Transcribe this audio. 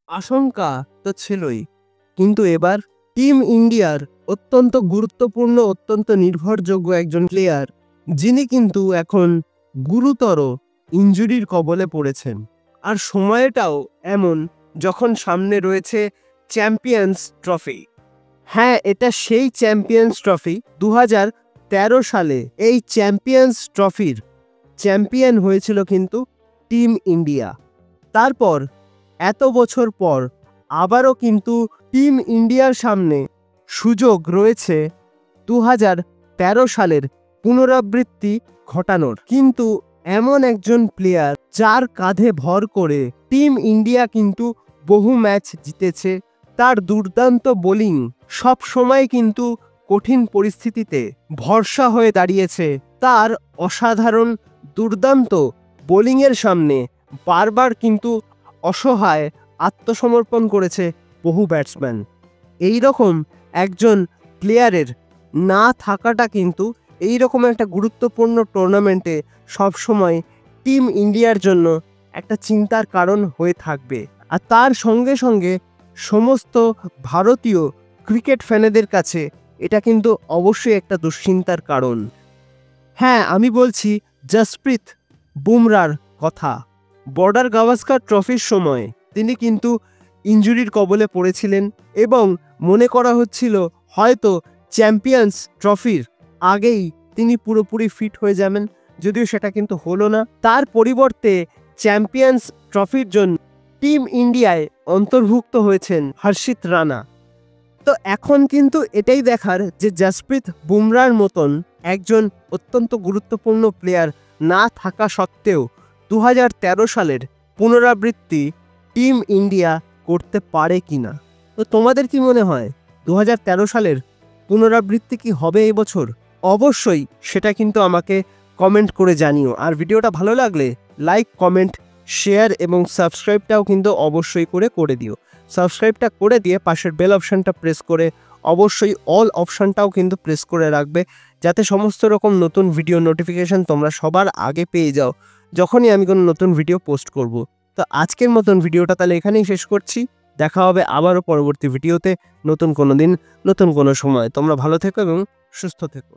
আশঙ্কা তো ছিলই, কিন্তু এবার টিম ইন্ডিয়ার অত্যন্ত গুরুত্বপূর্ণ, অত্যন্ত নির্ভরযোগ্য একজন প্লেয়ার, যিনি কিন্তু এখন গুরুতর ইনজুরির কবলে পড়েছেন। আর সময়টাও এমন যখন সামনে রয়েছে চ্যাম্পিয়ন্স ট্রফি। হ্যাঁ, এটা সেই চ্যাম্পিয়ন্স ট্রফি 2013 সালে এই চ্যাম্পিয়ন্স ট্রফির চ্যাম্পিয়ন হয়েছিল কিন্তু টিম ইন্ডিয়া। তারপর এত বছর পর আবারও কিন্তু টিম ইন্ডিয়ার সামনে সুযোগ রয়েছে 2013 সালের পুনরাবৃত্তি ঘটানোর। কিন্তু এমন একজন প্লেয়ার যার কাঁধে ভর করে টিম ইন্ডিয়া কিন্তু বহু ম্যাচ জিতেছে, তার দুর্দান্ত বোলিং সব সময় কিন্তু কঠিন পরিস্থিতিতে ভরসা হয়ে দাঁড়িয়েছে। তার অসাধারণ দুর্দান্ত বোলিংয়ের সামনে বারবার কিন্তু অসহায় আত্মসমর্পণ করেছে বহু ব্যাটসম্যান। এই রকম একজন প্লেয়ারের না থাকাটা কিন্তু এই রকম একটা গুরুত্বপূর্ণ টুর্নামেন্টে সবসময় টিম ইন্ডিয়ার জন্য একটা চিন্তার কারণ হয়ে থাকবে। আর তার সঙ্গে সঙ্গে সমস্ত ভারতীয় ক্রিকেট ফ্যানেদের কাছে এটা কিন্তু অবশ্যই একটা দুশ্চিন্তার কারণ। হ্যাঁ, আমি বলছি জসপ্রীত বুমরার কথা। বর্ডার গাভাস্কার ট্রফির সময় তিনি কিন্তু ইনজুরির কবলে পড়েছিলেন এবং মনে করা হচ্ছিল হয়তো চ্যাম্পিয়ন্স ট্রফির আগেই তিনি পুরোপুরি ফিট হয়ে যাবেন, যদিও সেটা কিন্তু হলো না। তার পরিবর্তে চ্যাম্পিয়ন্স ট্রফির জন্য টিম ইন্ডিয়ায় অন্তর্ভুক্ত হয়েছেন হর্ষিত রানা। তো এখন কিন্তু এটাই দেখার যে জসপ্রীত বুমরার মতন একজন অত্যন্ত গুরুত্বপূর্ণ প্লেয়ার না থাকা সত্ত্বেও 2013 সালের পুনরাবৃত্তি টিম ইন্ডিয়া করতে পারে কিনা। তো তোমাদের কি মনে হয় 2013 সালের পুনরাবৃত্তি কি হবে এই বছর? অবশ্যই সেটা কিন্তু আমাকে কমেন্ট করে জানিও। আর ভিডিওটা ভালো লাগলে লাইক, কমেন্ট, শেয়ার এবং সাবস্ক্রাইবটাও কিন্তু অবশ্যই করে দিও। সাবস্ক্রাইবটা করে দিয়ে পাশের বেল অপশানটা প্রেস করে অবশ্যই অল অপশানটাও কিন্তু প্রেস করে রাখবে, যাতে সমস্ত রকম নতুন ভিডিও নোটিফিকেশান তোমরা সবার আগে পেয়ে যাও যখনই আমি কোনো নতুন ভিডিও পোস্ট করব। তো আজকের মতন ভিডিওটা তাহলে এখানেই শেষ করছি। দেখা হবে আবারও পরবর্তী ভিডিওতে, নতুন কোনো দিন, নতুন কোনো সময়। তোমরা ভালো থেকো এবং সুস্থ থেকো।